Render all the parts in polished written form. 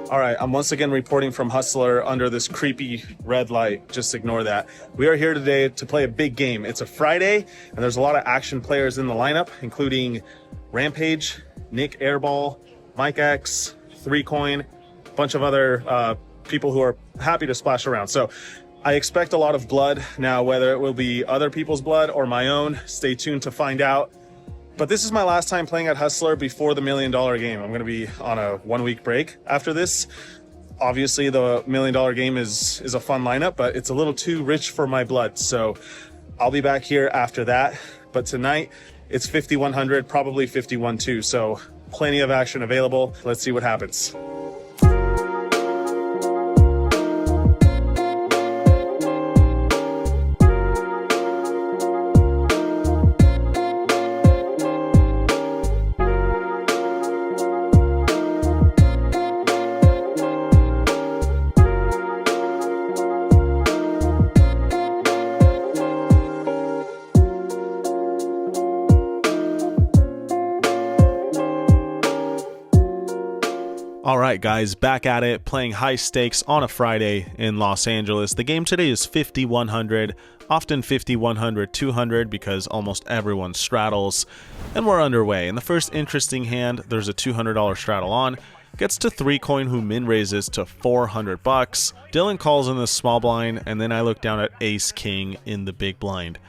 All right, I'm once again reporting from Hustler under this creepy red light. Just ignore that. We are here today to play a big game. It's a Friday, and there's a lot of action players in the lineup, including Rampage, Nick Airball, Mike X, 3Coin, a bunch of other people who are happy to splash around. So I expect a lot of blood. Now, whether it will be other people's blood or my own, stay tuned to find out. But this is my last time playing at Hustler before the $1 million game. I'm going to be on a 1-week break after this. Obviously, the $1 million game is a fun lineup, but it's a little too rich for my blood. So I'll be back here after that. But tonight, it's 5,100, probably 51-2. So plenty of action available. Let's see what happens. All right, guys, back at it, playing high stakes on a Friday in Los Angeles. The game today is 5,100, often 5,100, 200 because almost everyone straddles, and we're underway. In the first interesting hand, there's a $200 straddle on, gets to 3Coin who min raises to 400 bucks. Dylan calls in the small blind, and then I look down at Ace King in the big blind.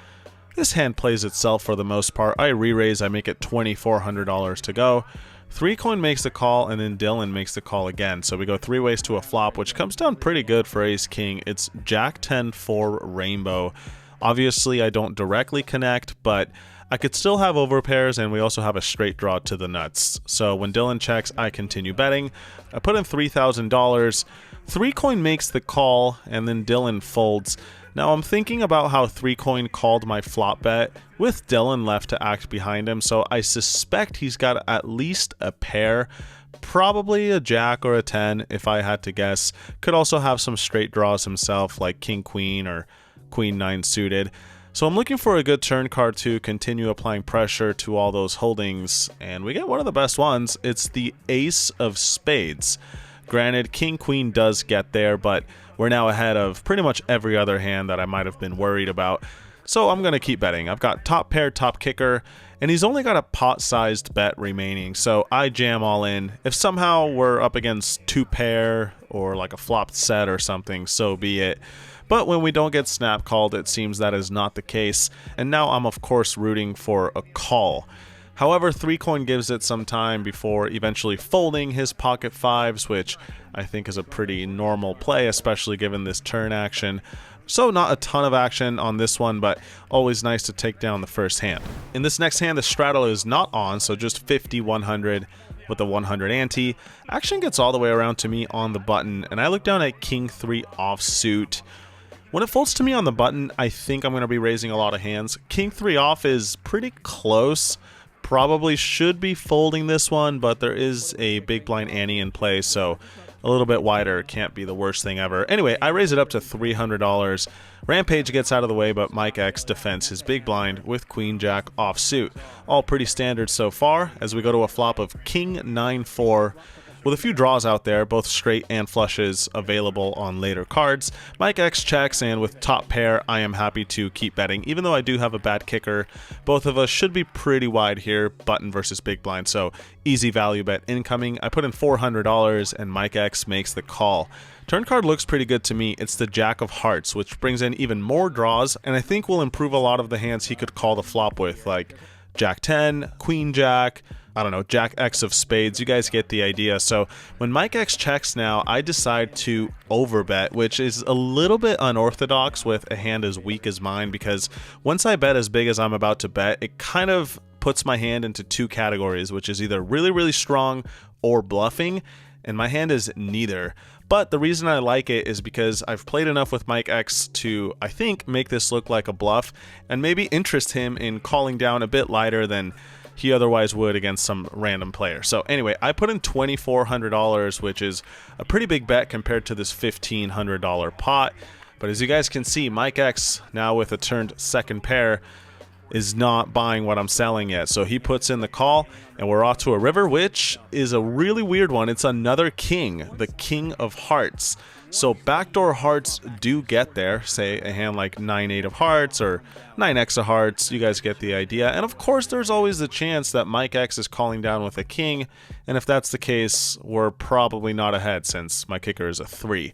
This hand plays itself for the most part. I re-raise, I make it $2,400 to go. 3Coin makes the call, and then Dylan makes the call again. So we go 3 ways to a flop, which comes down pretty good for Ace King. It's Jack 10 4 Rainbow. Obviously, I don't directly connect, but I could still have overpairs, and we also have a straight draw to the nuts. So when Dylan checks, I continue betting. I put in $3,000. 3Coin makes the call, and then Dylan folds. Now I'm thinking about how 3Coin called my flop bet with Dylan left to act behind him, so I suspect he's got at least a pair, probably a jack or a 10 if I had to guess. Could also have some straight draws himself like King Queen or Queen 9 suited. So I'm looking for a good turn card to continue applying pressure to all those holdings, and we get one of the best ones. It's the Ace of Spades. Granted, King Queen does get there, but we're now ahead of pretty much every other hand that I might have been worried about. So I'm going to keep betting. I've got top pair, top kicker, and he's only got a pot-sized bet remaining, so I jam all in. If somehow we're up against 2 pair or like a flopped set or something, so be it. But when we don't get snap called, it seems that is not the case, and now I'm of course rooting for a call. However, 3Coin gives it some time before eventually folding his pocket fives, which I think is a pretty normal play, especially given this turn action. So not a ton of action on this one, but always nice to take down the first hand. In this next hand, the straddle is not on, so just 5,100 with a 100 ante. Action gets all the way around to me on the button, and I look down at King 3 offsuit. When it folds to me on the button, I think I'm going to be raising a lot of hands. King 3 off is pretty close. Probably should be folding this one, but there is a big blind ante in play, so a little bit wider can't be the worst thing ever. Anyway, I raise it up to $300. Rampage gets out of the way, but Mike X defends his big blind with Queen Jack offsuit. All pretty standard so far as we go to a flop of King 9 4. With a few draws out there, both straight and flushes available on later cards. Mike X checks, and with top pair, I am happy to keep betting. Even though I do have a bad kicker, both of us should be pretty wide here, button versus big blind, so easy value bet incoming. I put in $400, and Mike X makes the call. Turn card looks pretty good to me. It's the Jack of Hearts, which brings in even more draws, and I think will improve a lot of the hands he could call the flop with, like Jack 10, Queen Jack, I don't know, Jack X of Spades. You guys get the idea. So when Mike X checks now, I decide to overbet, which is a little bit unorthodox with a hand as weak as mine, because once I bet as big as I'm about to bet, it kind of puts my hand into 2 categories, which is either really, really strong or bluffing, and my hand is neither. But the reason I like it is because I've played enough with Mike X to, I think, make this look like a bluff and maybe interest him in calling down a bit lighter than he otherwise would against some random player. So anyway, I put in $2,400, which is a pretty big bet compared to this $1,500 pot. But as you guys can see, Mike X now with a turned second pair is not buying what I'm selling yet. So he puts in the call, and we're off to a river, which is a really weird one. It's another king, the king of hearts. So backdoor hearts do get there, say a hand like 9-8 of hearts or 9x of hearts. You guys get the idea. And of course, there's always the chance that Mike X is calling down with a king. And if that's the case, we're probably not ahead since my kicker is a 3.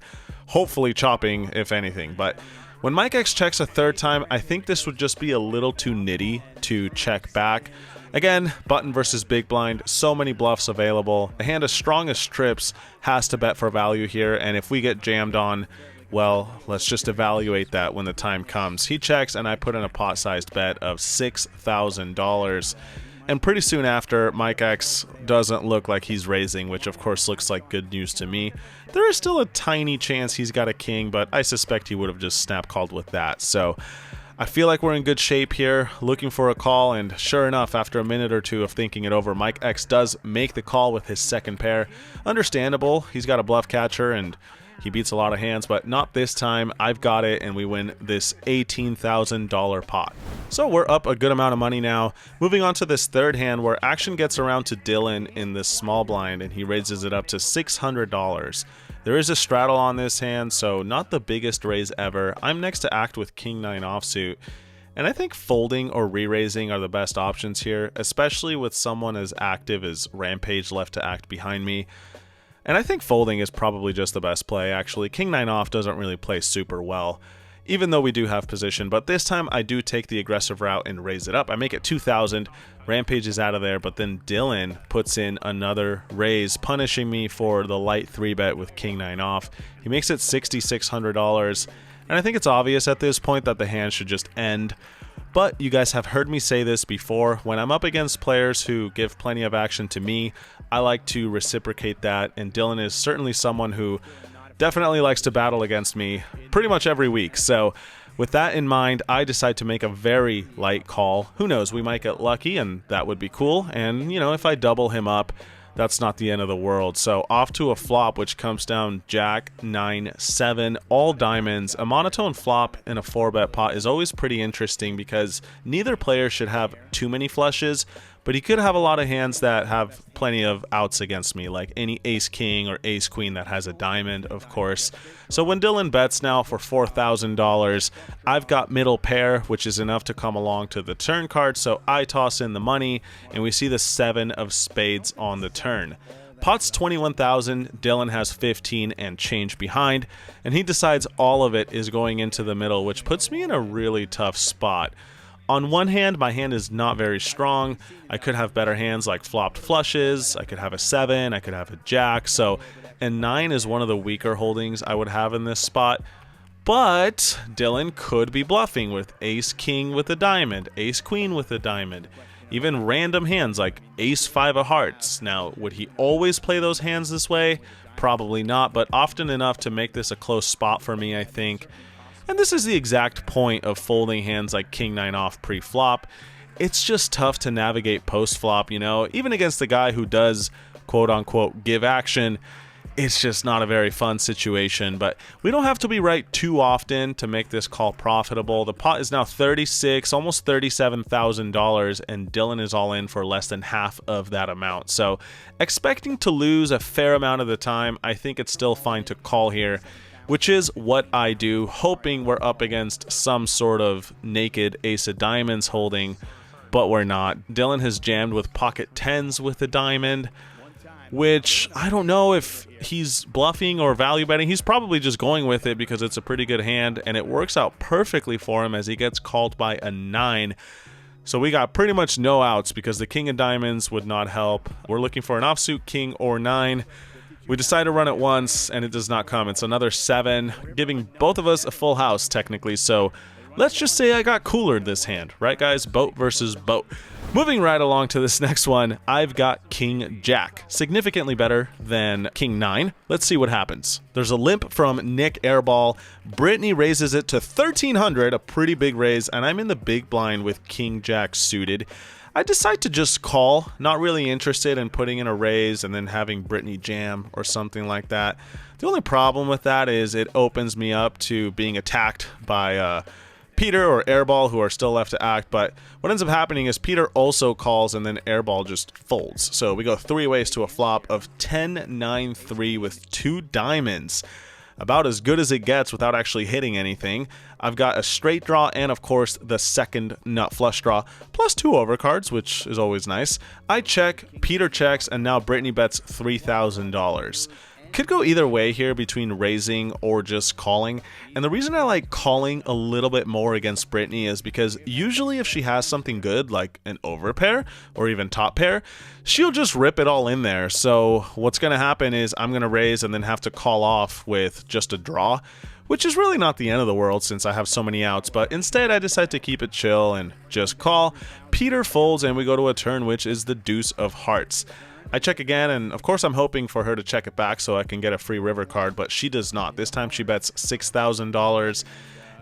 Hopefully chopping, if anything. But when Mike X checks a third time, I think this would just be a little too nitty to check back. Again, button versus big blind, so many bluffs available. A hand as strong as trips has to bet for value here, and if we get jammed on, well, let's just evaluate that when the time comes. He checks, and I put in a pot-sized bet of $6,000. And pretty soon after, Mike X doesn't look like he's raising, which of course looks like good news to me. There is still a tiny chance he's got a king, but I suspect he would have just snap called with that. So I feel like we're in good shape here, looking for a call, and sure enough, after a minute or two of thinking it over, Mike X does make the call with his second pair. Understandable, he's got a bluff catcher, and he beats a lot of hands, but not this time. I've got it, and we win this $18,000 pot. So we're up a good amount of money now. Moving on to this third hand, where action gets around to Dylan in this small blind, and he raises it up to $600. There is a straddle on this hand, so not the biggest raise ever. I'm next to act with King 9 offsuit, and I think folding or re-raising are the best options here, especially with someone as active as Rampage left to act behind me. And I think folding is probably just the best play, actually. King 9 off doesn't really play super well, even though we do have position. But this time, I do take the aggressive route and raise it up. I make it 2,000. Rampage is out of there, but then Dylan puts in another raise, punishing me for the light 3-bet with King 9 off. He makes it $6,600. And I think it's obvious at this point that the hand should just end. But you guys have heard me say this before. When I'm up against players who give plenty of action to me, I like to reciprocate that, and Dylan is certainly someone who definitely likes to battle against me pretty much every week. So with that in mind, I decide to make a very light call. Who knows, we might get lucky, and that would be cool. And, you know, if I double him up, that's not the end of the world. So off to a flop, which comes down Jack 9-7, all diamonds. A monotone flop in a 4-bet pot is always pretty interesting because neither player should have too many flushes, but he could have a lot of hands that have plenty of outs against me, like any ace-king or ace-queen that has a diamond, of course. So when Dylan bets now for $4,000, I've got middle pair, which is enough to come along to the turn card, so I toss in the money, and we see the 7 of spades on the turn. Pot's 21,000, Dylan has 15 and change behind, and he decides all of it is going into the middle, which puts me in a really tough spot. On one hand, my hand is not very strong. I could have better hands like flopped flushes, I could have a 7, I could have a jack, so and 9 is one of the weaker holdings I would have in this spot. But Dylan could be bluffing with ace-king with a diamond, ace-queen with a diamond, even random hands like ace-5 of hearts. Now, would he always play those hands this way? Probably not, but often enough to make this a close spot for me, I think. And this is the exact point of folding hands like King 9 off pre-flop. It's just tough to navigate post-flop, you know, even against the guy who does quote-unquote give action. It's just not a very fun situation, but we don't have to be right too often to make this call profitable. The pot is now $36,000, almost $37,000, and Dylan is all in for less than half of that amount. So expecting to lose a fair amount of the time, I think it's still fine to call here, which is what I do, hoping we're up against some sort of naked ace of diamonds holding, but we're not. Dylan has jammed with pocket 10s with a diamond, which I don't know if he's bluffing or value betting. He's probably just going with it because it's a pretty good hand, and it works out perfectly for him as he gets called by a 9. So we got pretty much no outs because the king of diamonds would not help. We're looking for an offsuit king or 9. We decide to run it once, and it does not come. It's another 7, giving both of us a full house, technically. So let's just say I got coolered this hand. Right, guys? Boat versus boat. Moving right along to this next one, I've got King Jack. Significantly better than King 9. Let's see what happens. There's a limp from Nick Airball. Brittany raises it to 1,300, a pretty big raise, and I'm in the big blind with King Jack suited. I decide to just call, not really interested in putting in a raise and then having Brittany jam or something like that. The only problem with that is it opens me up to being attacked by Peter or Airball, who are still left to act, but what ends up happening is Peter also calls and then Airball just folds. So we go 3 ways to a flop of 10-9-3 with 2 diamonds. About as good as it gets without actually hitting anything. I've got a straight draw and, of course, the second nut flush draw, plus 2 overcards, which is always nice. I check, Peter checks, and now Brittany bets $3,000. Could go either way here between raising or just calling, and the reason I like calling a little bit more against Brittany is because usually if she has something good like an overpair or even top pair, she'll just rip it all in there. So what's going to happen is I'm going to raise and then have to call off with just a draw, which is really not the end of the world since I have so many outs, but instead I decide to keep it chill and just call. Peter folds and we go to a turn which is the deuce of hearts. I check again, and of course I'm hoping for her to check it back so I can get a free river card, but she does not. This time she bets $6,000,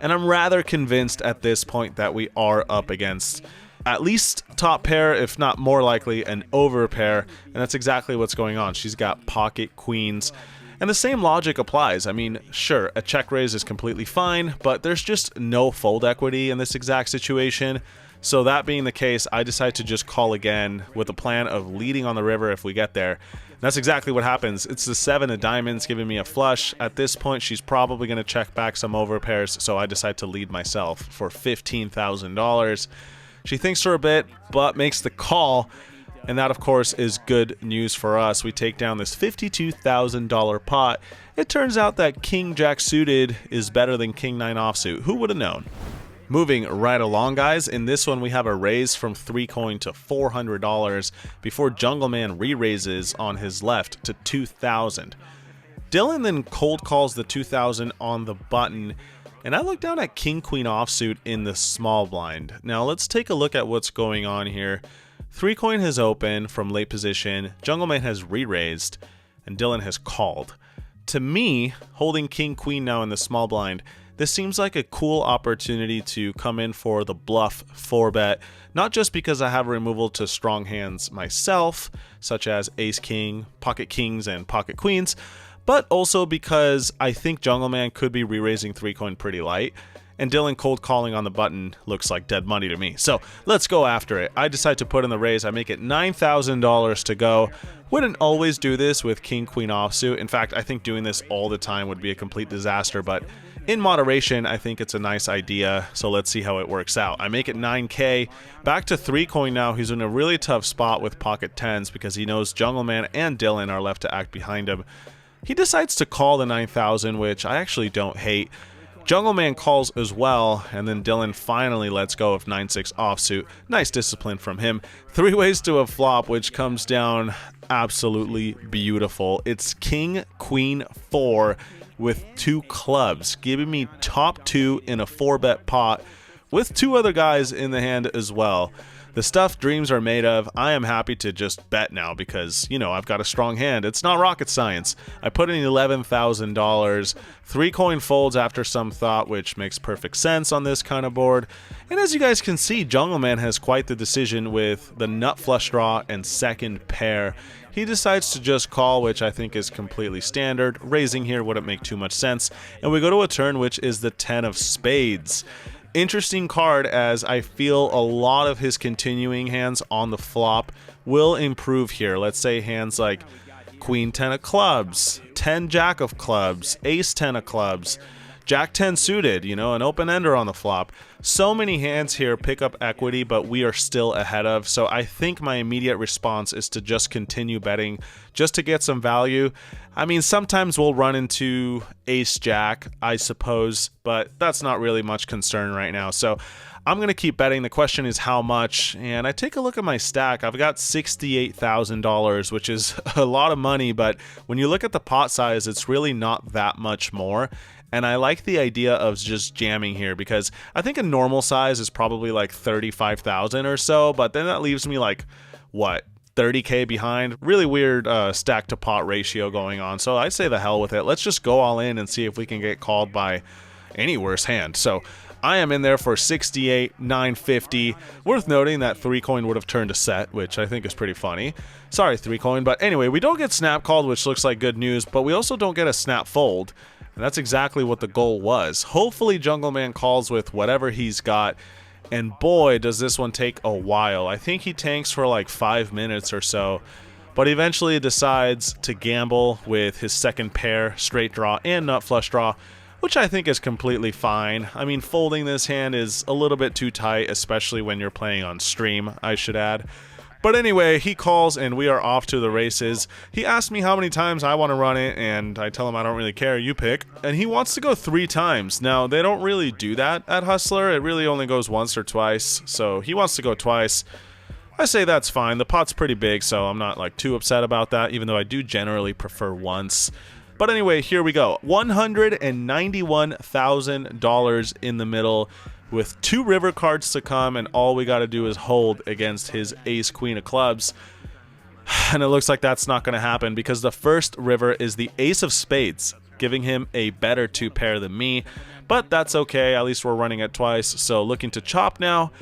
and I'm rather convinced at this point that we are up against at least top pair, if not more likely an over pair, and that's exactly what's going on. She's got pocket queens, and the same logic applies. I mean, sure, a check raise is completely fine, but there's just no fold equity in this exact situation. So that being the case, I decide to just call again with the plan of leading on the river if we get there. And that's exactly what happens. It's the 7 of diamonds giving me a flush. At this point, she's probably going to check back some overpairs, so I decide to lead myself for $15,000. She thinks for a bit, but makes the call, and that, of course, is good news for us. We take down this $52,000 pot. It turns out that King Jack suited is better than King 9 offsuit. Who would have known? Moving right along, guys, in this one we have a raise from 3 coin to $400 before Jungle Man re-raises on his left to $2,000. Dylan then cold calls the $2,000 on the button, and I look down at King Queen offsuit in the small blind. Now let's take a look at what's going on here. 3 coin has opened from late position, Jungle Man has re-raised, and Dylan has called. To me, holding King Queen now in the small blind, this seems like a cool opportunity to come in for the bluff 4-bet, not just because I have removal to strong hands myself, such as Ace King, Pocket Kings, and Pocket Queens, but also because I think Jungle Man could be re-raising 3 coin pretty light, and Dylan cold calling on the button looks like dead money to me. So let's go after it. I decide to put in the raise. I make it $9,000 to go. Wouldn't always do this with King Queen offsuit. In fact, I think doing this all the time would be a complete disaster, but in moderation, I think it's a nice idea, so let's see how it works out. I make it 9K. Back to 3 coin now. He's in a really tough spot with pocket 10s because he knows Jungle Man and Dylan are left to act behind him. He decides to call the 9,000, which I actually don't hate. Jungle Man calls as well, and then Dylan finally lets go of 9-6 offsuit. Nice discipline from him. 3 ways to a flop, which comes down absolutely beautiful. It's King Queen 4 with 2 clubs, giving me top 2 in a 4-bet pot with 2 other guys in the hand as well. The stuff dreams are made of. I am happy to just bet now because, you know, I've got a strong hand. It's not rocket science. I put in $11,000. 3 coin folds after some thought, which makes perfect sense on this kind of board. And as you guys can see, Jungle Man has quite the decision with the nut flush draw and second pair. He decides to just call, which I think is completely standard. Raising here wouldn't make too much sense. And we go to a turn which is the 10 of spades. Interesting card, as I feel a lot of his continuing hands on the flop will improve here. Let's say hands like Queen 10 of clubs, 10 Jack of clubs, Ace 10 of clubs, Jack 10 suited, you know, an open-ender on the flop. So many hands here pick up equity, but we are still ahead of. So I think my immediate response is to just continue betting just to get some value. I mean, sometimes we'll run into Ace Jack, I suppose, but that's not really much concern right now. So I'm going to keep betting. The question is how much, and I take a look at my stack. I've got $68,000, which is a lot of money, but when you look at the pot size, it's really not that much more. And I like the idea of just jamming here because I think a normal size is probably like 35,000 or so, but then that leaves me like, what, 30K behind? Really weird stack to pot ratio going on. So I say the hell with it. Let's just go all in and see if we can get called by any worse hand. So I am in there for 68,950. Worth noting that 3 coin would have turned a set, which I think is pretty funny. Sorry, 3 coin. But anyway, we don't get snap called, which looks like good news, but we also don't get a snap fold. And that's exactly what the goal was. Hopefully Jungle Man calls with whatever he's got. And boy, does this one take a while. I think he tanks for like 5 minutes or so, but eventually decides to gamble with his second pair, straight draw and nut flush draw, which I think is completely fine. I mean, folding this hand is a little bit too tight, especially when you're playing on stream, I should add. But anyway, he calls and we are off to the races. He asked me how many times I want to run it, and I tell him I don't really care, you pick. And he wants to go 3 times. Now, they don't really do that at Hustler. It really only goes once or twice, so he wants to go twice. I say that's fine. The pot's pretty big, so I'm not like too upset about that, even though I do generally prefer once. But anyway, here we go. $191,000 in the middle with 2 river cards to come, and all we got to do is hold against his ace queen of clubs. And it looks like that's not going to happen because the first river is the ace of spades, giving him a better 2 pair than me. But that's okay. At least we're running it twice. So looking to chop now.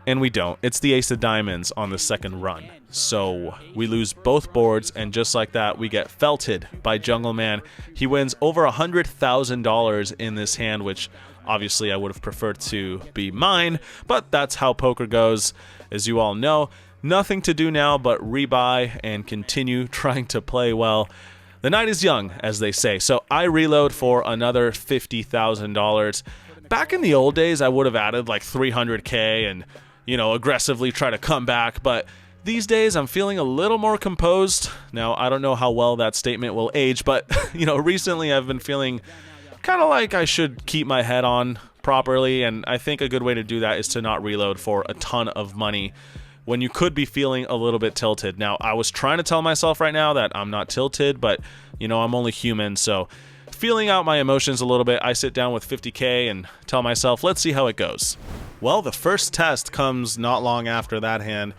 And we don't. It's the ace of diamonds on the second run. So we lose both boards, and just like that, we get felted by Jungle Man. He wins over $100,000 in this hand, which obviously I would have preferred to be mine, but that's how poker goes, as you all know. Nothing to do now but rebuy and continue trying to play well. The night is young, as they say, so I reload for another $50,000. Back in the old days, I would have added like 300K and aggressively try to come back, but these days I'm feeling a little more composed. Now, I don't know how well that statement will age, but, recently I've been feeling kind of like I should keep my head on properly, and I think a good way to do that is to not reload for a ton of money when you could be feeling a little bit tilted. Now, I was trying to tell myself right now that I'm not tilted, but, I'm only human, so feeling out my emotions a little bit, I sit down with 50K and tell myself, let's see how it goes. Well, the first test comes not long after that hand,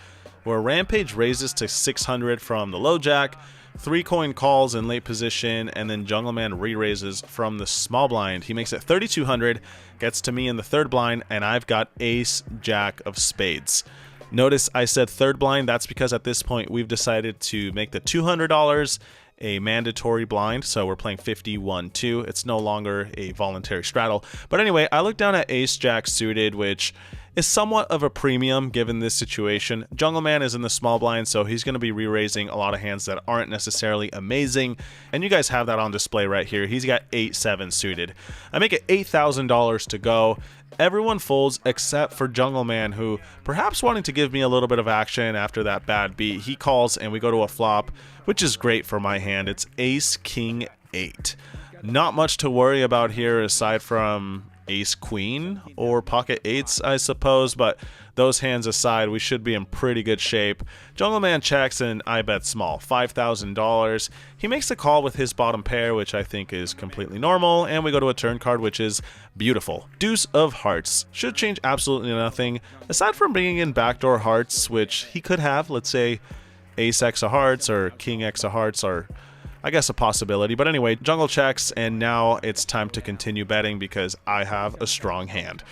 where Rampage raises to 600 from the low jack, 3 coin calls in late position, and then Jungle Man re-raises from the small blind. He makes it 3,200, gets to me in the third blind, and I've got ace jack of spades. Notice I said third blind. That's because at this point we've decided to make the $200 a mandatory blind, so we're playing 51-2. It's no longer a voluntary straddle. But anyway, I look down at ace jack suited, which is somewhat of a premium given this situation. Jungle Man is in the small blind, so he's going to be re-raising a lot of hands that aren't necessarily amazing, and you guys have that on display right here. He's got 8-7 suited. I make it $8,000 to go. Everyone folds except for Jungle Man, who, perhaps wanting to give me a little bit of action after that bad beat, he calls and we go to a flop, which is great for my hand. It's ace king 8. Not much to worry about here aside from ace queen or pocket 8s, I suppose, but those hands aside, we should be in pretty good shape. Jungle Man checks and I bet small, $5,000. He makes the call with his bottom pair, which I think is completely normal, and we go to a turn card, which is beautiful. Deuce of hearts. Should change absolutely nothing, aside from bringing in backdoor hearts, which he could have. Let's say ace x of hearts or king x of hearts are, I guess, a possibility. But anyway, jungle checks, and now it's time to continue betting because I have a strong hand.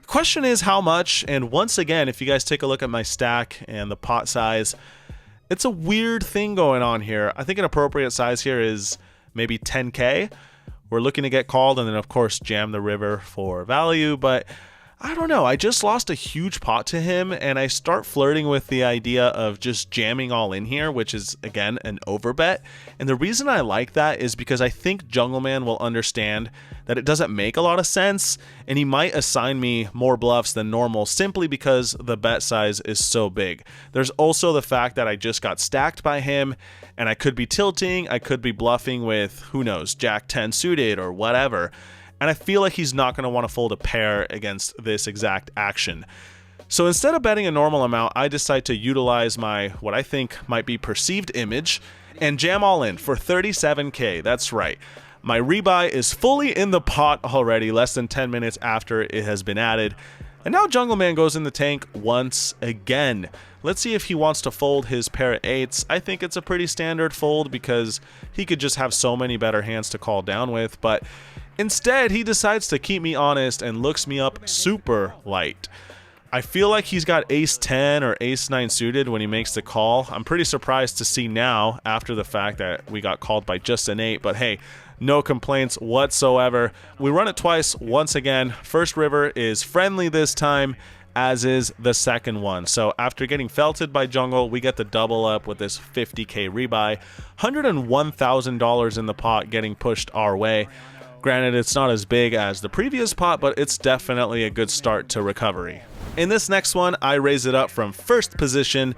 Question is how much, and once again, if you guys take a look at my stack and the pot size, it's a weird thing going on here. I think an appropriate size here is maybe 10K. We're looking to get called and then of course jam the river for value, but I don't know. I just lost a huge pot to him, and I start flirting with the idea of just jamming all in here, which is, again, an overbet. And the reason I like that is because I think Jungle Man will understand that it doesn't make a lot of sense, and he might assign me more bluffs than normal simply because the bet size is so big. There's also the fact that I just got stacked by him, and I could be tilting, I could be bluffing with, who knows, Jack 10 suited or whatever. And I feel like he's not going to want to fold a pair against this exact action. So instead of betting a normal amount, I decide to utilize my, what I think might be perceived image, and jam all in for 37K. That's right. My rebuy is fully in the pot already, less than 10 minutes after it has been added. And now Jungle Man goes in the tank once again. Let's see if he wants to fold his pair of 8s. I think it's a pretty standard fold because he could just have so many better hands to call down with, but instead, he decides to keep me honest and looks me up super light. I feel like he's got ace 10 or ace 9 suited when he makes the call. I'm pretty surprised to see now, after the fact, that we got called by just an 8, but hey, no complaints whatsoever. We run it twice. Once again, first river is friendly this time, as is the second one. So after getting felted by jungle, we get the double up with this 50k rebuy. $101,000 in the pot getting pushed our way. Granted, it's not as big as the previous pot, but it's definitely a good start to recovery. In this next one, I raise it up from first position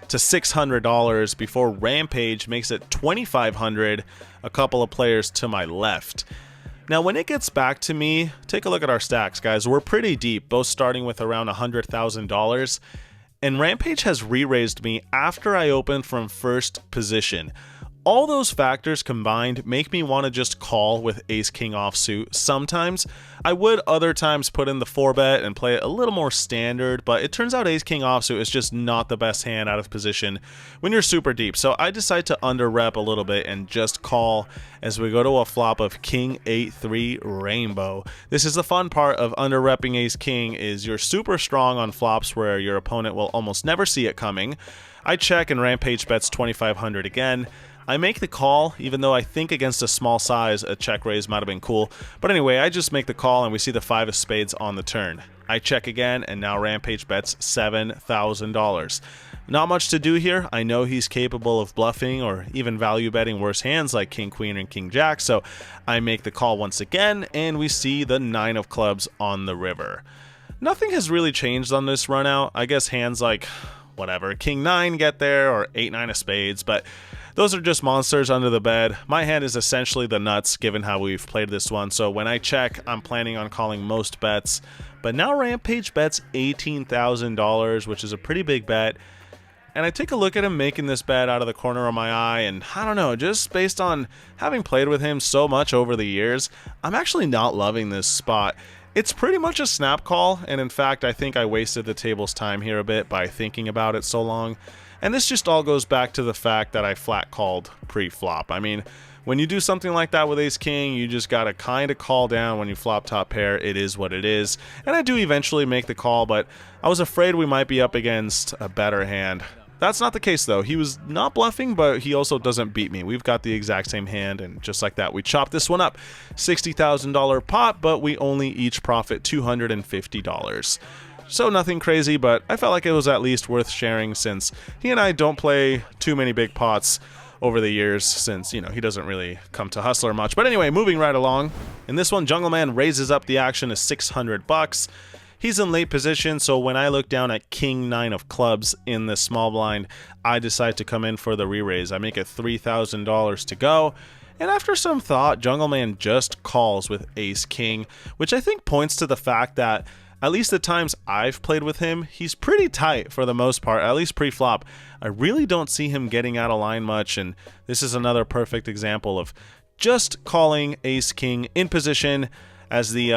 to $600 before Rampage makes it $2,500, a couple of players to my left. Now, when it gets back to me, take a look at our stacks, guys. We're pretty deep, both starting with around $100,000. And Rampage has re-raised me after I opened from first position. All those factors combined make me want to just call with ace-king offsuit. Sometimes I would other times put in the 4-bet and play it a little more standard, but it turns out ace-king offsuit is just not the best hand out of position when you're super deep. So I decide to under-rep a little bit and just call as we go to a flop of king 8-3 rainbow. This is the fun part of under-repping ace-king, is you're super strong on flops where your opponent will almost never see it coming. I check and Rampage bets 2,500 again. I make the call, even though I think against a small size, a check raise might have been cool. But anyway, I just make the call and we see the 5 of spades on the turn. I check again and now Rampage bets $7,000. Not much to do here. I know he's capable of bluffing or even value betting worse hands like king queen and king jack, so I make the call once again and we see the 9 of clubs on the river. Nothing has really changed on this run out. I guess hands like whatever, king 9 get there or 8-9 of spades, but those are just monsters under the bed. My hand is essentially the nuts given how we've played this one, so when I check, I'm planning on calling most bets. But now Rampage bets $18,000, which is a pretty big bet. And I take a look at him making this bet out of the corner of my eye, and I don't know, just based on having played with him so much over the years, I'm actually not loving this spot. It's pretty much a snap call, and in fact, I think I wasted the table's time here a bit by thinking about it so long. And this just all goes back to the fact that I flat called pre-flop. I mean, when you do something like that with ace-king, you just gotta kind of call down when you flop top pair. It is what it is. And I do eventually make the call, but I was afraid we might be up against a better hand. That's not the case, though. He was not bluffing, but he also doesn't beat me. We've got the exact same hand, and just like that, we chop this one up. $60,000 pot, but we only each profit $250. So nothing crazy, but I felt like it was at least worth sharing since he and I don't play too many big pots over the years since, you know, he doesn't really come to Hustler much. But anyway, moving right along. In this one, Jungle Man raises up the action to $600. He's in late position, so when I look down at king 9 of clubs in the small blind, I decide to come in for the re-raise. I make it $3,000 to go. And after some thought, Jungle Man just calls with ace-king, which I think points to the fact that at least the times I've played with him, he's pretty tight for the most part, at least pre-flop. I really don't see him getting out of line much, and this is another perfect example of just calling ace-king in position as the,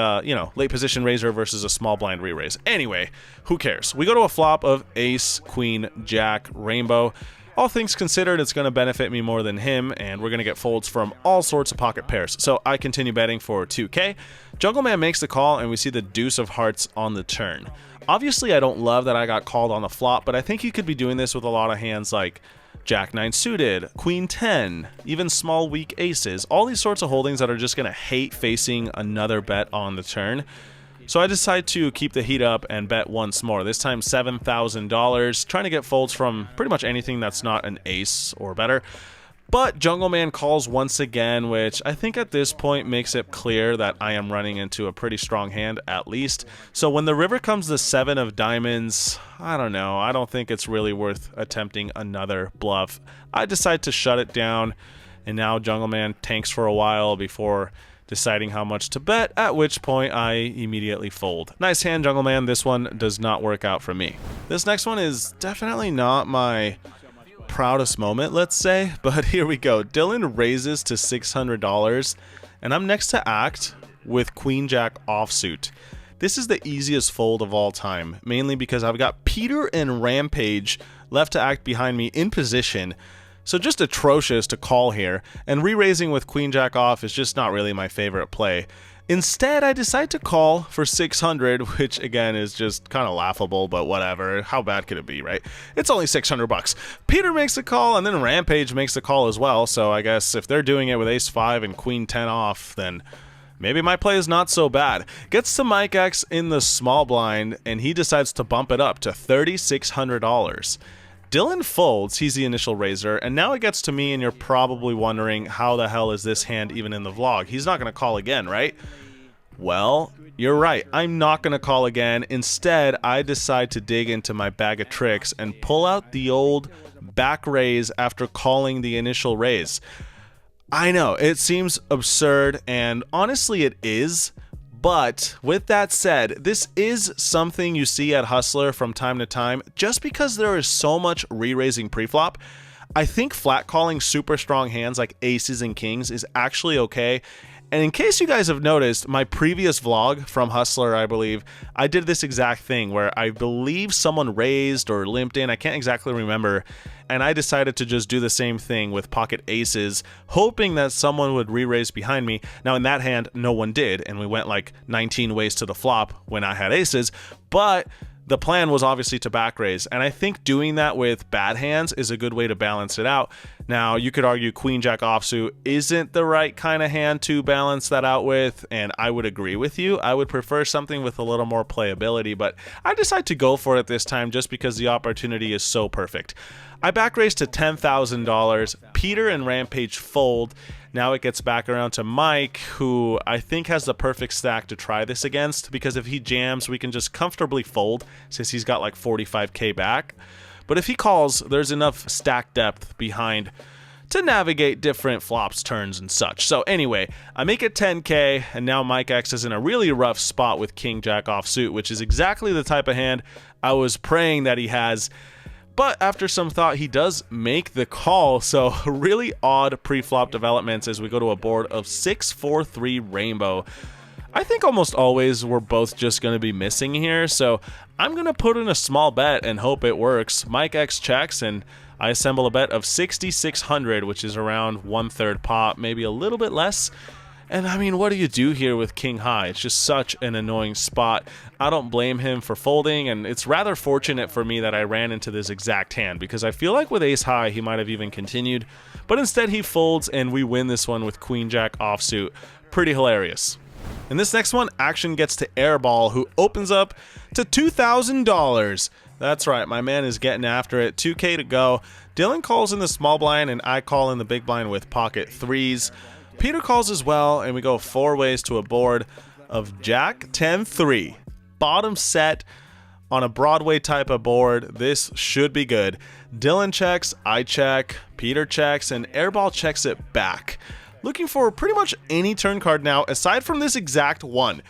late position raiser versus a small blind re-raise. Anyway, who cares? We go to a flop of ace, queen, jack, rainbow. All things considered, it's going to benefit me more than him, and we're going to get folds from all sorts of pocket pairs. So I continue betting for 2K. Jungle Man makes the call, and we see the deuce of hearts on the turn. Obviously, I don't love that I got called on the flop, but I think he could be doing this with a lot of hands like Jack 9 suited, Queen 10, even small weak aces, all these sorts of holdings that are just going to hate facing another bet on the turn. So I decide to keep the heat up and bet once more, this time $7,000, trying to get folds from pretty much anything that's not an ace or better. But Jungle Man calls once again, which I think at this point makes it clear that I am running into a pretty strong hand at least. So when the river comes the 7 of diamonds, I don't know, I don't think it's really worth attempting another bluff. I decide to shut it down, and now Jungle Man tanks for a while before deciding how much to bet, at which point I immediately fold. Nice hand, Jungle Man. This one does not work out for me. This next one is definitely not my proudest moment, let's say, but here we go. Dylan raises to $600, and I'm next to act with Queen Jack offsuit. This is the easiest fold of all time, mainly because I've got Peter and Rampage left to act behind me in position. So just atrocious to call here, and re-raising with Queen Jack off is just not really my favorite play. Instead, I decide to call for 600, which again is just kind of laughable, but whatever. How bad could it be, right? It's only 600 bucks. Peter makes the call, and then Rampage makes the call as well, so I guess if they're doing it with ace 5 and queen 10 off, then maybe my play is not so bad. Gets to Mike X in the small blind, and he decides to bump it up to $3,600. Dylan folds, he's the initial raiser, and now it gets to me, and you're probably wondering, how the hell is this hand even in the vlog? He's not going to call again, right? Well, you're right, I'm not going to call again. Instead, I decide to dig into my bag of tricks and pull out the old back raise after calling the initial raise. I know, it seems absurd, and honestly it is. But with that said, this is something you see at Hustler from time to time. Just because there is so much re-raising preflop, I think flat calling super strong hands like aces and kings is actually okay. And in case you guys have noticed, my previous vlog from Hustler, I believe, I did this exact thing where I believe someone raised or limped in, I can't exactly remember, and I decided to just do the same thing with pocket aces, hoping that someone would re-raise behind me. Now in that hand, no one did, and we went like 19 ways to the flop when I had aces, but the plan was obviously to back raise, and I think doing that with bad hands is a good way to balance it out. Now, you could argue Queen Jack offsuit isn't the right kind of hand to balance that out with, and I would agree with you. I would prefer something with a little more playability, but I decided to go for it this time just because the opportunity is so perfect. I back raised to $10,000. Peter and Rampage fold. Now it gets back around to Mike, who I think has the perfect stack to try this against, because if he jams, we can just comfortably fold since he's got like 45k back. But if he calls, there's enough stack depth behind to navigate different flops, turns, and such. So anyway, I make it 10k, and now Mike X is in a really rough spot with King Jack offsuit, which is exactly the type of hand I was praying that he has. But after some thought, he does make the call, so really odd pre-flop developments as we go to a board of 6-4-3 rainbow. I think almost always we're both just going to be missing here, so I'm going to put in a small bet and hope it works. Mike X checks, and I assemble a bet of 6,600, which is around 1/3 pot, maybe a little bit less. And I mean, what do you do here with King High? It's just such an annoying spot. I don't blame him for folding, and it's rather fortunate for me that I ran into this exact hand, because I feel like with Ace High, he might have even continued. But instead, he folds, and we win this one with Queen Jack offsuit. Pretty hilarious. In this next one, action gets to Airball, who opens up to $2,000. That's right, my man is getting after it. 2k to go. Dylan calls in the small blind, and I call in the big blind with pocket threes. Peter calls as well, and we go 4 ways to a board of Jack 10-3. Bottom set on a Broadway type of board. This should be good. Dylan checks, I check, Peter checks, and Airball checks it back. Looking for pretty much any turn card now, aside from this exact one.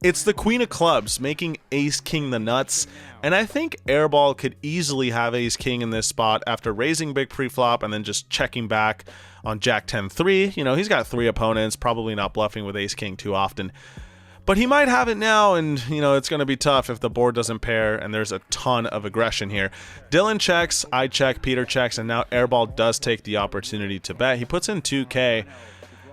It's the Queen of Clubs, making Ace King the nuts, and I think Airball could easily have Ace King in this spot after raising big preflop and then just checking back on Jack 10-3. You know, he's got 3 opponents, probably not bluffing with Ace King too often. But he might have it now, and, you know, it's going to be tough if the board doesn't pair, and there's a ton of aggression here. Dylan checks, I check, Peter checks, and now Airball does take the opportunity to bet. He puts in 2k,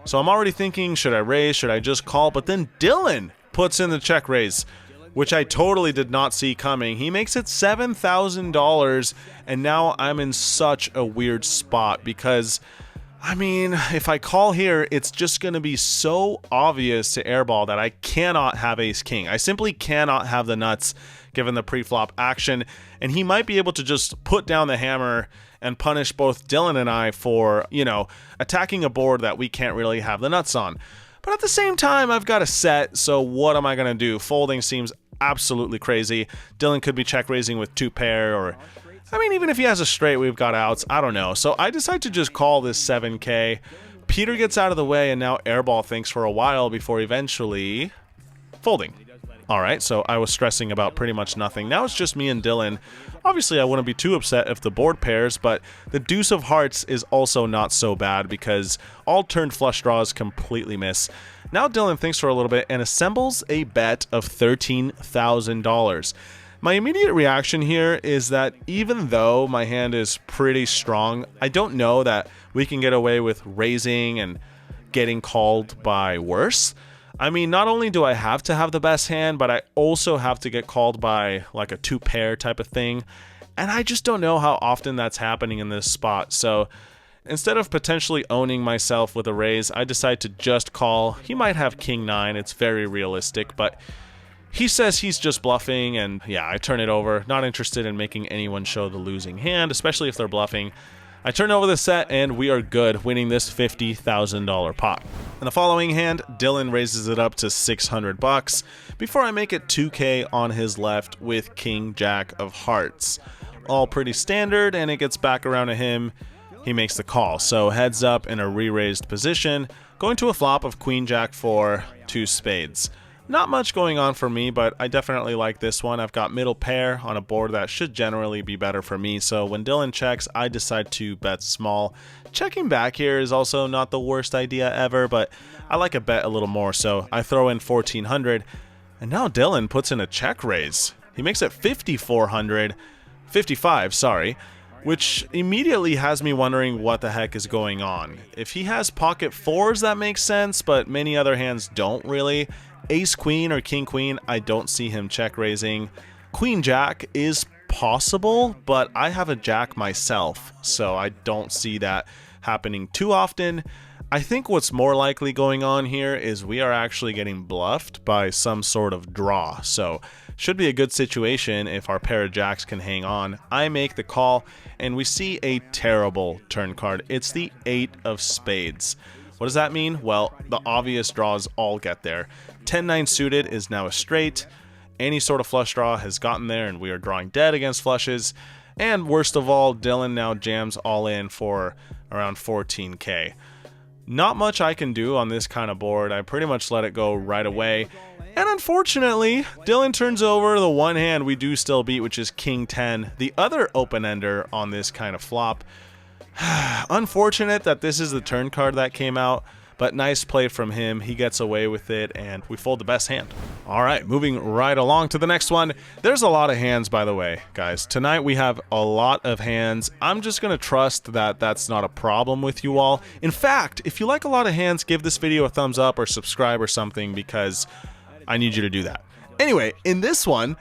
so I'm already thinking, should I raise, should I just call? But then Dylan puts in the check raise, which I totally did not see coming. He makes it $7,000, and now I'm in such a weird spot because, I mean, if I call here, it's just going to be so obvious to Airball that I cannot have Ace King. I simply cannot have the nuts given the preflop action, and he might be able to just put down the hammer and punish both Dylan and I for, you know, attacking a board that we can't really have the nuts on. But at the same time, I've got a set, so what am I going to do? Folding seems absolutely crazy. Dylan could be check raising with 2 pair, or, I mean, even if he has a straight, we've got outs. I don't know. So I decide to just call this 7k. Peter gets out of the way, and now Airball thinks for a while before eventually folding. All right, so I was stressing about pretty much nothing. Now it's just me and Dylan. Obviously, I wouldn't be too upset if the board pairs, but the deuce of hearts is also not so bad because all turned flush draws completely miss. Now Dylan thinks for a little bit and assembles a bet of $13,000. My immediate reaction here is that even though my hand is pretty strong, I don't know that we can get away with raising and getting called by worse. I mean, not only do I have to have the best hand, but I also have to get called by like a 2-pair type of thing. And I just don't know how often that's happening in this spot. So instead of potentially owning myself with a raise, I decide to just call. He might have king 9. It's very realistic, but he says he's just bluffing, and yeah, I turn it over. Not interested in making anyone show the losing hand, especially if they're bluffing. I turn over the set, and we are good, winning this $50,000 pot. In the following hand, Dylan raises it up to $600 before I make it 2K on his left with King Jack of Hearts. All pretty standard, and it gets back around to him. He makes the call, so heads up in a re-raised position, going to a flop of Queen Jack 4, 2 spades. Not much going on for me, but I definitely like this one. I've got middle pair on a board that should generally be better for me, so when Dylan checks, I decide to bet small. Checking back here is also not the worst idea ever, but I like a bet a little more, so I throw in 1,400, and now Dylan puts in a check raise. He makes it 55, sorry, which immediately has me wondering what the heck is going on. If he has pocket 4s, that makes sense, but many other hands don't really. Ace Queen or King Queen, I don't see him check raising. Queen Jack is possible, but I have a Jack myself, so I don't see that happening too often. I think what's more likely going on here is we are actually getting bluffed by some sort of draw, so should be a good situation if our pair of jacks can hang on. I make the call, and we see a terrible turn card. It's the 8 of spades. What does that mean? Well, the obvious draws all get there. 10-9 suited is now a straight. Any sort of flush draw has gotten there, and we are drawing dead against flushes. And worst of all, Dylan now jams all in for around 14K. Not much I can do on this kind of board. I pretty much let it go right away. And unfortunately, Dylan turns over the one hand we do still beat, which is King 10, the other open-ender on this kind of flop. Unfortunate that this is the turn card that came out, but nice play from him. He gets away with it, and we fold the best hand. All right, moving right along to the next one. There's a lot of hands, by the way, guys. Tonight we have a lot of hands. I'm just going to trust that that's not a problem with you all. In fact, if you like a lot of hands, give this video a thumbs up or subscribe or something, because I need you to do that. Anyway, in this one,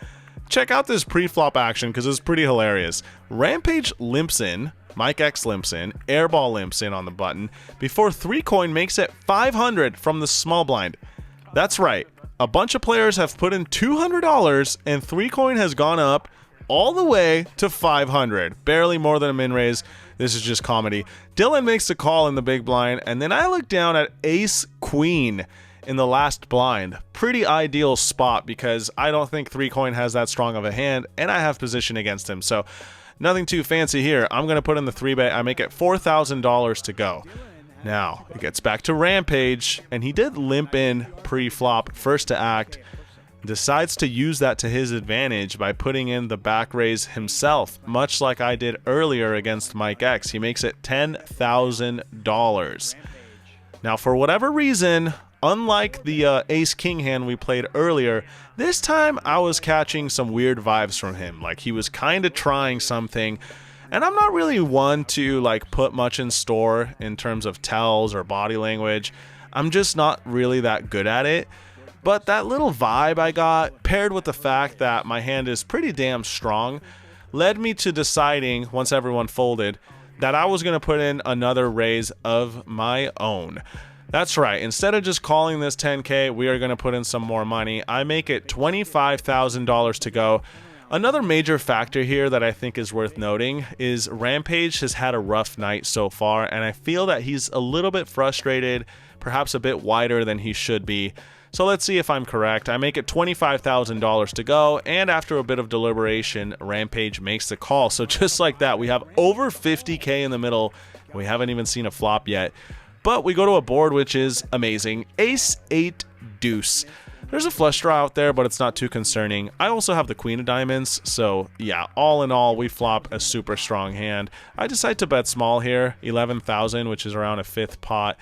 check out this pre-flop action because it's pretty hilarious. Rampage limps in. Mike X limps in, Airball limps in on the button, before 3Coin makes it 500 from the small blind. That's right, a bunch of players have put in $200 and 3Coin has gone up all the way to 500. Barely more than a min raise. This is just comedy. Dylan makes the call in the big blind, and then I look down at Ace Queen in the last blind. Pretty ideal spot because I don't think 3Coin has that strong of a hand, and I have position against him. So nothing too fancy here. I'm going to put in the 3-bet. I make it $4,000 to go. Now, it gets back to Rampage, and he did limp in pre-flop, first to act. Decides to use that to his advantage by putting in the back raise himself, much like I did earlier against Mike X. He makes it $10,000. Now, for whatever reason, unlike the Ace-King hand we played earlier, this time I was catching some weird vibes from him. Like, he was kind of trying something, and I'm not really one to like put much in store in terms of tells or body language. I'm just not really that good at it. But that little vibe I got, paired with the fact that my hand is pretty damn strong, led me to deciding, once everyone folded, that I was going to put in another raise of my own. That's right, instead of just calling this 10K, we are going to put in some more money. I make it $25,000 to go. Another major factor here that I think is worth noting is Rampage has had a rough night so far, and I feel that he's a little bit frustrated, perhaps a bit wider than he should be. So let's see if I'm correct. I make it $25,000 to go, and after a bit of deliberation, Rampage makes the call. So just like that, we have over 50K in the middle. We haven't even seen a flop yet. But we go to a board which is amazing. Ace 8 deuce. There's a flush draw out there, but it's not too concerning. I also have the queen of diamonds, so yeah, all in all, we flop a super strong hand. I decide to bet small here, 11,000, which is around a fifth pot,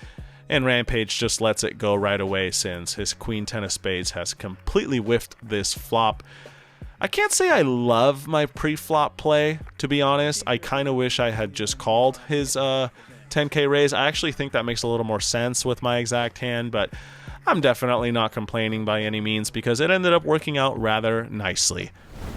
and Rampage just lets it go right away since his queen 10 of spades has completely whiffed this flop. I can't say I love my pre-flop play, to be honest. I kind of wish I had just called his 10k raise. I actually think that makes a little more sense with my exact hand, but I'm definitely not complaining by any means because it ended up working out rather nicely.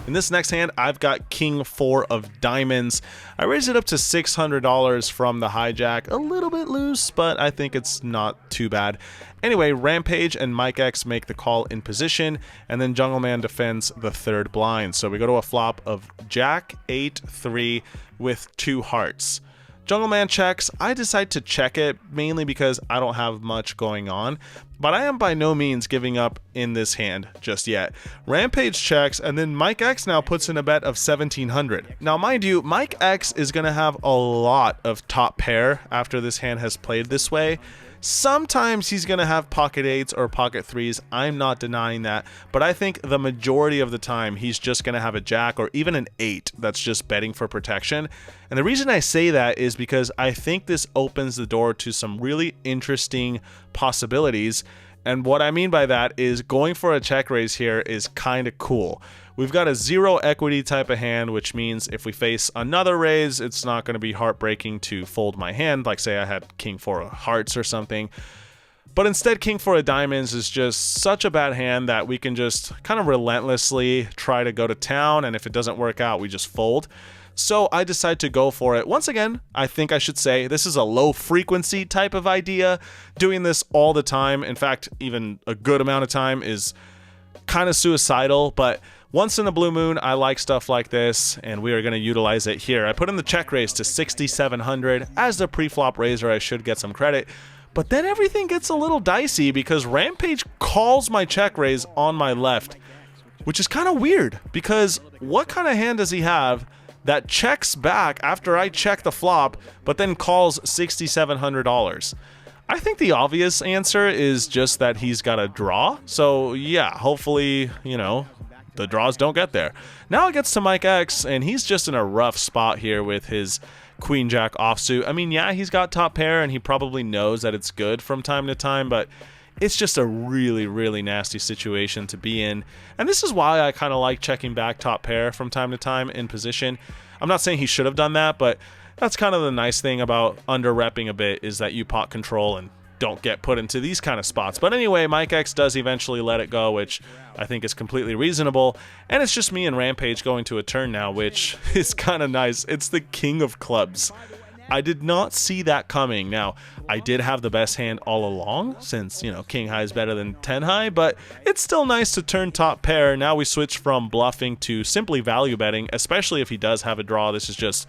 In this next hand, I've got King 4 of diamonds. I raised it up to $600 from the hijack. A little bit loose, but I think it's not too bad. Anyway, Rampage and Mike X make the call in position, and then Jungle Man defends the third blind. So we go to a flop of Jack 8-3 with 2 hearts. Jungle Man checks. I decide to check it mainly because I don't have much going on, but I am by no means giving up in this hand just yet. Rampage checks, and then Mike X now puts in a bet of 1,700. Now, mind you, Mike X is going to have a lot of top pair after this hand has played this way. Sometimes he's going to have pocket 8s or pocket 3s. I'm not denying that, but I think the majority of the time he's just going to have a jack or even an 8 that's just betting for protection. And the reason I say that is because I think this opens the door to some really interesting possibilities. And what I mean by that is going for a check raise here is kind of cool. We've got a 0 equity type of hand, which means if we face another raise, it's not going to be heartbreaking to fold my hand, like say I had King 4 of hearts or something. But instead, King 4 of diamonds is just such a bad hand that we can just kind of relentlessly try to go to town, and if it doesn't work out, we just fold. So I decide to go for it. Once again, I think I should say this is a low frequency type of idea. Doing this all the time, in fact, even a good amount of time, is kind of suicidal, but once in a blue moon, I like stuff like this, and we are going to utilize it here. I put in the check raise to 6,700. As the pre-flop raiser, I should get some credit. But then everything gets a little dicey because Rampage calls my check raise on my left, which is kind of weird because what kind of hand does he have that checks back after I check the flop, but then calls $6,700? I think the obvious answer is just that he's got a draw. So yeah, hopefully, you know, the draws don't get there. Now it gets to Mike X, and he's just in a rough spot here with his Queen Jack offsuit. I mean, yeah, he's got top pair, and he probably knows that it's good from time to time, but it's just a really, really nasty situation to be in. And this is why I kind of like checking back top pair from time to time in position. I'm not saying he should have done that, but that's kind of the nice thing about under-repping a bit is that you pot control and don't get put into these kind of spots. But anyway, Mike X does eventually let it go, which I think is completely reasonable. And it's just me and Rampage going to a turn now, which is kind of nice. It's the King of Clubs. I did not see that coming. Now, I did have the best hand all along since, you know, King High is better than 10 High, but it's still nice to turn top pair. Now we switch from bluffing to simply value betting, especially if he does have a draw. This is just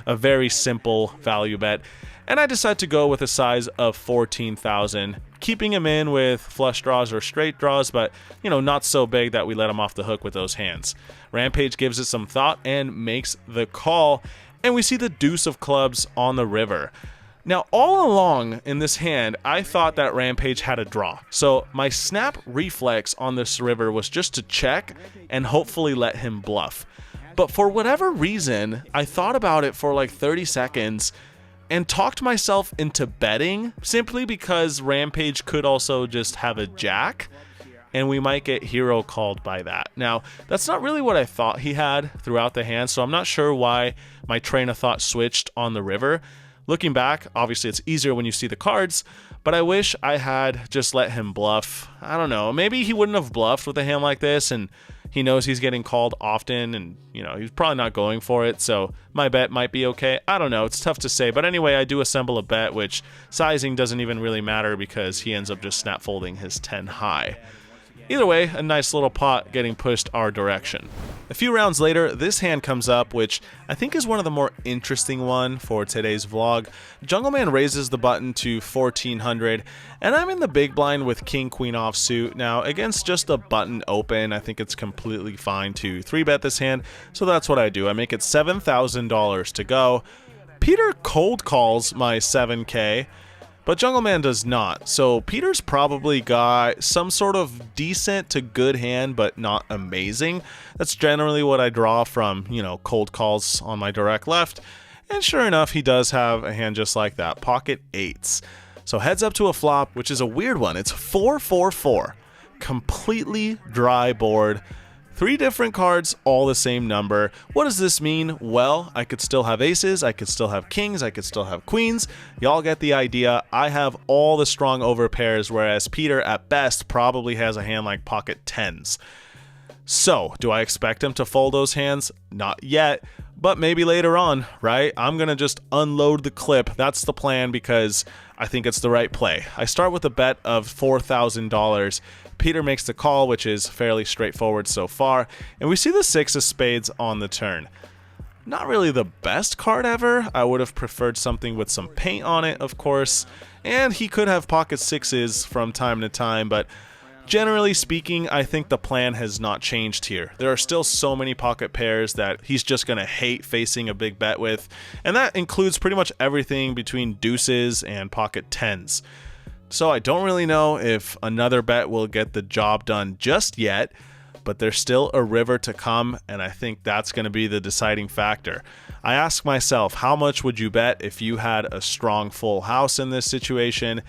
a very simple value bet. And I decide to go with a size of 14,000, keeping him in with flush draws or straight draws, but, you know, not so big that we let him off the hook with those hands. Rampage gives it some thought and makes the call, and we see the deuce of clubs on the river. Now, all along in this hand, I thought that Rampage had a draw. So my snap reflex on this river was just to check and hopefully let him bluff. But for whatever reason, I thought about it for like 30 seconds and talked myself into betting simply because Rampage could also just have a jack and we might get hero called by that. Now, that's not really what I thought he had throughout the hand, so I'm not sure why my train of thought switched on the river. Looking back, obviously it's easier when you see the cards, but I wish I had just let him bluff. I don't know, maybe he wouldn't have bluffed with a hand like this, and he knows he's getting called often, and, you know, he's probably not going for it, so my bet might be okay. I don't know, it's tough to say, but anyway, I do assemble a bet, which sizing doesn't even really matter because he ends up just snap folding his 10 high. Either way, a nice little pot getting pushed our direction. A few rounds later, this hand comes up, which I think is one of the more interesting one for today's vlog. Jungle Man raises the button to 1,400, and I'm in the big blind with King Queen offsuit. Now, against just a button open, I think it's completely fine to 3-bet this hand, so that's what I do. I make it $7,000 to go. Peter cold calls my 7K, but Jungle Man does not, so Peter's probably got some sort of decent to good hand, but not amazing. That's generally what I draw from, you know, cold calls on my direct left, and sure enough, he does have a hand just like that, pocket 8s. So heads up to a flop, which is a weird one. It's 4-4-4, completely dry board. 3 different cards, all the same number. What does this mean? Well, I could still have aces, I could still have kings, I could still have queens. Y'all get the idea. I have all the strong overpairs, whereas Peter at best probably has a hand like pocket tens. So, do I expect him to fold those hands? Not yet, but maybe later on, right? I'm going to just unload the clip. That's the plan because I think it's the right play. I start with a bet of $4,000. Peter makes the call, which is fairly straightforward so far, and we see the 6 of spades on the turn. Not really the best card ever. I would have preferred something with some paint on it, of course, and he could have pocket 6s from time to time, but generally speaking, I think the plan has not changed here. There are still so many pocket pairs that he's just going to hate facing a big bet with, and that includes pretty much everything between deuces and pocket tens. So I don't really know if another bet will get the job done just yet, but there's still a river to come, and I think that's going to be the deciding factor. I ask myself, how much would you bet if you had a strong full house in this situation?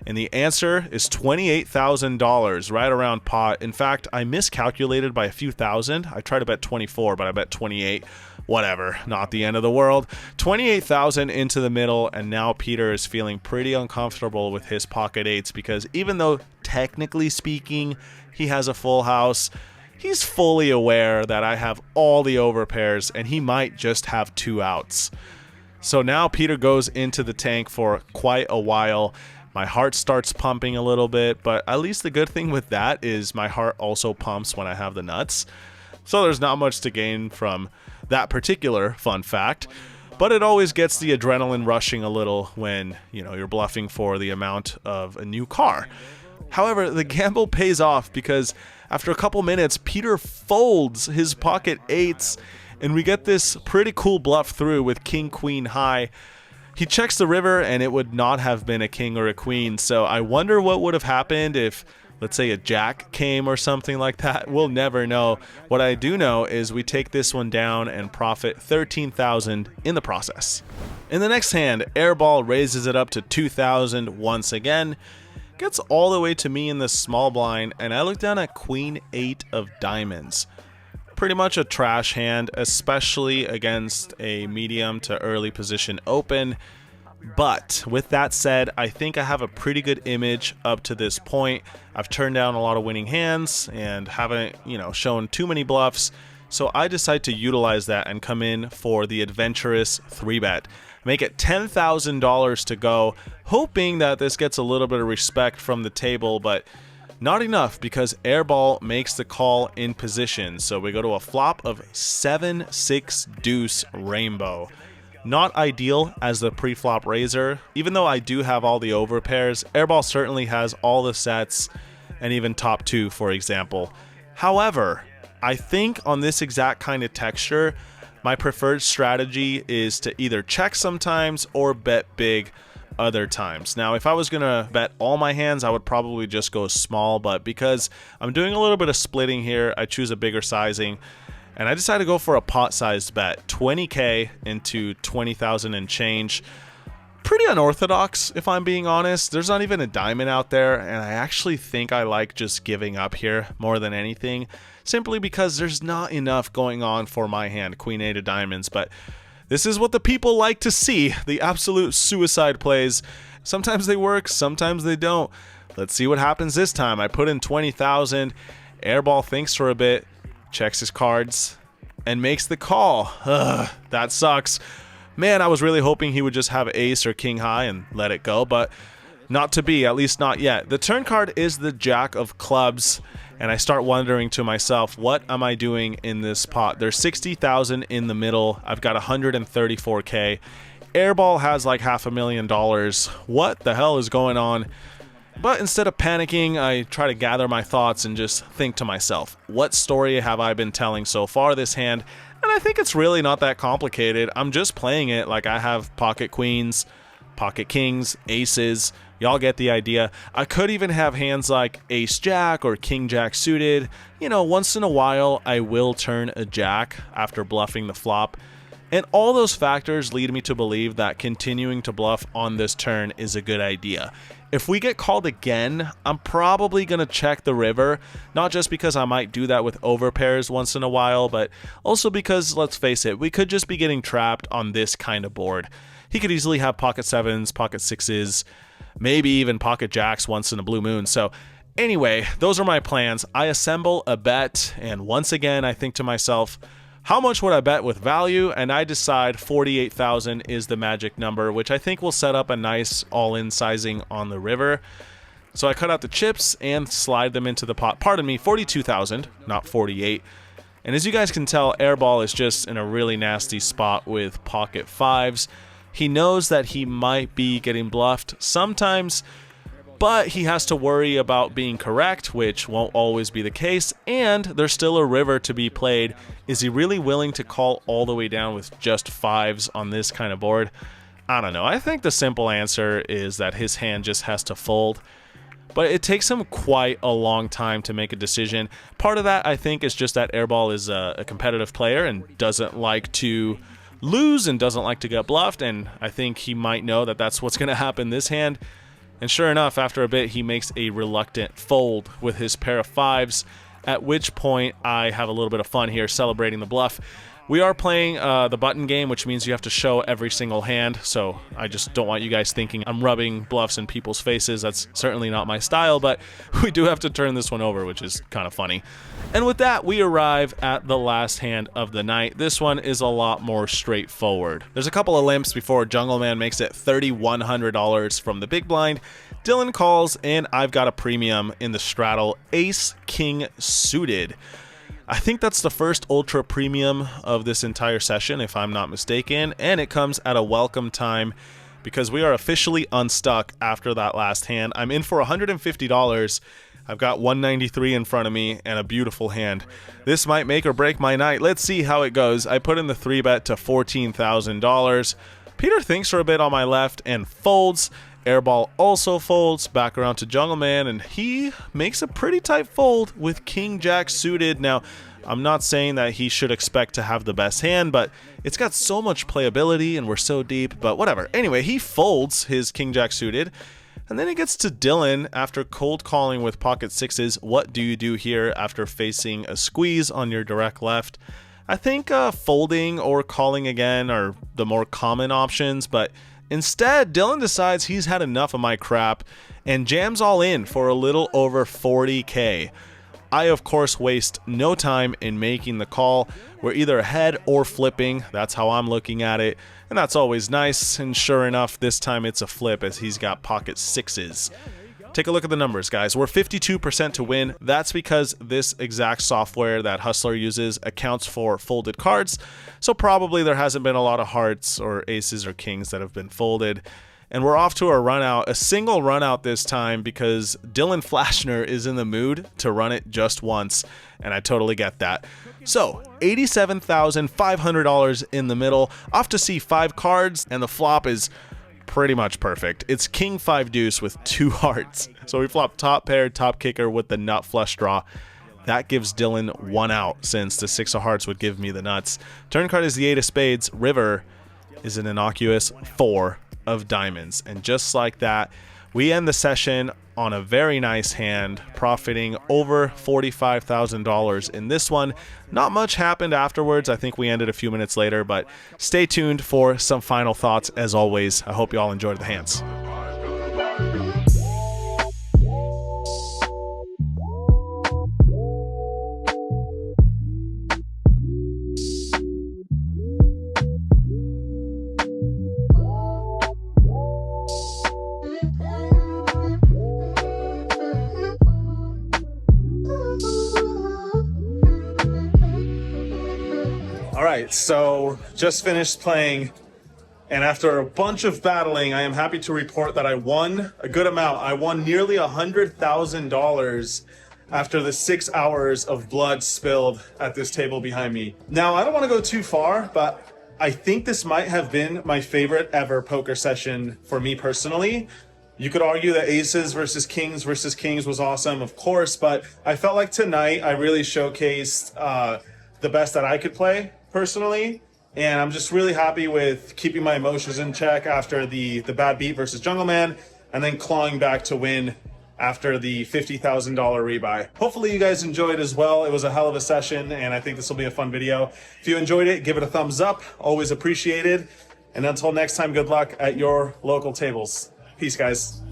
And the answer is $28,000, right around pot. In fact, I miscalculated by a few thousand. I tried to bet 24, but I bet 28. Whatever, not the end of the world. 28,000 into the middle, and now Peter is feeling pretty uncomfortable with his pocket eights because even though technically speaking he has a full house, he's fully aware that I have all the overpairs and he might just have 2 outs. So now Peter goes into the tank for quite a while. My heart starts pumping a little bit, but at least the good thing with that is my heart also pumps when I have the nuts. So there's not much to gain from that particular fun fact, but it always gets the adrenaline rushing a little when, you're bluffing for the amount of a new car. However, the gamble pays off because after a couple minutes, Peter folds his pocket eights and we get this pretty cool bluff through with king, queen high. He checks the river and it would not have been a king or a queen, so I wonder what would have happened if, let's say, a jack came or something like that. We'll never know. What I do know is we take this one down and profit $13,000 in the process. In the next hand, Airball raises it up to $2,000 once again, gets all the way to me in the small blind, and I look down at queen 8 of diamonds. Pretty much a trash hand, especially against a medium to early position open. But with that said, I think I have a pretty good image up to this point. I've turned down a lot of winning hands and haven't, shown too many bluffs. So I decide to utilize that and come in for the adventurous 3-bet. Make it $10,000 to go, hoping that this gets a little bit of respect from the table, but not enough because Airball makes the call in position. So we go to a flop of 7-6 deuce rainbow. Not ideal as the pre-flop raiser. Even though I do have all the overpairs, Airball certainly has all the sets and even top 2, for example. However, I think on this exact kind of texture, my preferred strategy is to either check sometimes or bet big other times. Now, if I was gonna bet all my hands, I would probably just go small, but because I'm doing a little bit of splitting here, I choose a bigger sizing, and I decided to go for a pot-sized bet, 20k into 20,000 and change. Pretty unorthodox, if I'm being honest. There's not even a diamond out there, and I actually think I like just giving up here more than anything, simply because there's not enough going on for my hand, queen 8 of diamonds, but this is what the people like to see, the absolute suicide plays. Sometimes they work, sometimes they don't. Let's see what happens this time. I put in 20,000. Airball thinks for a bit, checks his cards, and makes the call. Ugh, that sucks. Man, I was really hoping he would just have ace or king high and let it go, but not to be, at least not yet. The turn card is the jack of clubs, and I start wondering to myself, what am I doing in this pot? There's 60,000 in the middle. I've got 134k. Airball has like $500,000. What the hell is going on? But instead of panicking, I try to gather my thoughts and just think to myself, what story have I been telling so far this hand? And I think it's really not that complicated. I'm just playing it like I have pocket queens, pocket kings, aces. Y'all get the idea. I could even have hands like ace jack or king jack suited. Once in a while I will turn a jack after bluffing the flop. And all those factors lead me to believe that continuing to bluff on this turn is a good idea. If we get called again, I'm probably going to check the river, not just because I might do that with overpairs once in a while, but also because, let's face it, we could just be getting trapped on this kind of board. He could easily have pocket sevens, pocket sixes, maybe even pocket jacks once in a blue moon. So anyway, those are my plans. I assemble a bet, and once again, I think to myself, how much would I bet with value? And I decide 48,000 is the magic number, which I think will set up a nice all-in sizing on the river. So I cut out the chips and slide them into the pot. Pardon me, 42,000, not 48. And as you guys can tell, Airball is just in a really nasty spot with pocket fives. He knows that he might be getting bluffed sometimes, but he has to worry about being correct, which won't always be the case, and there's still a river to be played. Is he really willing to call all the way down with just fives on this kind of board? I don't know. I think the simple answer is that his hand just has to fold, but it takes him quite a long time to make a decision. Part of that, I think, is just that Airball is a competitive player and doesn't like to lose and doesn't like to get bluffed, and I think he might know that that's what's going to happen this hand. And sure enough, after a bit, he makes a reluctant fold with his pair of fives, at which point I have a little bit of fun here celebrating the bluff. We are playing the button game, which means you have to show every single hand, so I just don't want you guys thinking I'm rubbing bluffs in people's faces. That's certainly not my style, but we do have to turn this one over, which is kind of funny. And with that, we arrive at the last hand of the night. This one is a lot more straightforward. There's a couple of limps before Jungle Man makes it $3,100 from the big blind. Dylan calls, and I've got a premium in the straddle, Ace King suited. I think that's the first ultra premium of this entire session, if I'm not mistaken, and it comes at a welcome time because we are officially unstuck after that last hand. I'm in for $150. I've got 193 in front of me and a beautiful hand. This might make or break my night. Let's see how it goes. I put in the 3-bet to $14,000. Peter thinks for a bit on my left and folds. Airball also folds back around to Jungle Man, and he makes a pretty tight fold with King Jack suited. Now, I'm not saying that he should expect to have the best hand, but it's got so much playability and we're so deep, but whatever. Anyway, he folds his King Jack suited, and then it gets to Dylan after cold calling with pocket sixes. What do you do here after facing a squeeze on your direct left? I think folding or calling again are the more common options, but instead, Dylan decides he's had enough of my crap and jams all in for a little over 40K. I, of course, waste no time in making the call. We're either ahead or flipping. That's how I'm looking at it, and that's always nice. And sure enough, this time it's a flip as he's got pocket sixes. Take a look at the numbers, guys. We're 52% to win. That's because this exact software that Hustler uses accounts for folded cards, so probably there hasn't been a lot of hearts or aces or kings that have been folded. And we're off to a run out, a single run out this time because Dylan Flashner is in the mood to run it just once, and I totally get that. So, $87,500 in the middle, off to see 5 cards, and the flop is pretty much perfect. It's King 5 deuce with 2 hearts. So we flop top pair, top kicker with the nut flush draw. That gives Dylan 1 out since the 6 of hearts would give me the nuts. Turn card is the 8 of spades. River is an innocuous 4 of diamonds. And just like that, we end the session on a very nice hand, profiting over $45,000 in this one. Not much happened afterwards. I think we ended a few minutes later, but stay tuned for some final thoughts as always. I hope you all enjoyed the hands. All right, so just finished playing, and after a bunch of battling, I am happy to report that I won a good amount. I won nearly $100,000 after the 6 hours of blood spilled at this table behind me. Now, I don't want to go too far, but I think this might have been my favorite ever poker session for me personally. You could argue that aces versus kings was awesome, of course, but I felt like tonight I really showcased the best that I could play personally. And I'm just really happy with keeping my emotions in check after the bad beat versus Jungle Man, and then clawing back to win after the $50,000 rebuy. Hopefully you guys enjoyed as well. It was a hell of a session, and I think this will be a fun video. If you enjoyed it, give it a thumbs up. Always appreciated. And until next time, good luck at your local tables. Peace, guys.